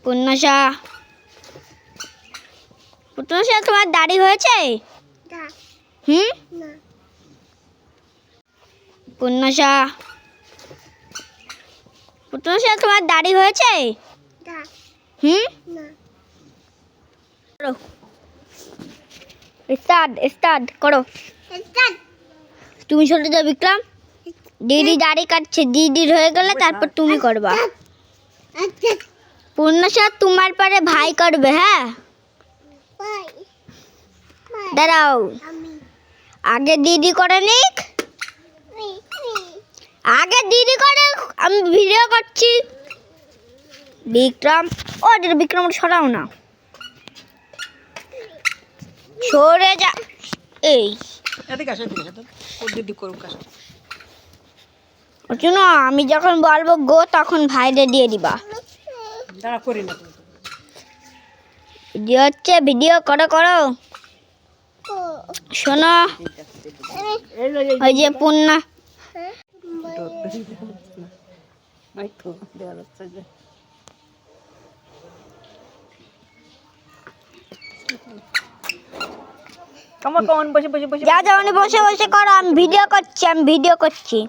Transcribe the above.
পূর্ণাশা পূর্ণাশা তোমার দাড়ি হয়েছে? হুম পূর্ণাশা পূর্ণাশা তোমার দাড়ি হয়েছে? হুম স্টার্ট করো। তুমি ছোট যাও বিক্রম। দিদি দাড়ি কাটছে, দিদির হয়ে গেলে তারপর তুমি করবা। পূর্ণাশা তোমার পরে ভাই করবে। হ্যাঁ দাঁড়াও, আগে দিদি করে নিক, আগে দিদি করে, আমি ভিডিও করছি। বিক্রম ও বিক্রম সরাও না, সরে যা। এই শুনো, আমি যখন বলবো গো তখন ভাইরে দিয়ে দিবা। ভিডিও হচ্ছে, ভিডিও করো। শোনো, ওই যে পূর্ণা যা যাও, বসে বসে করো, আমি ভিডিও করছি।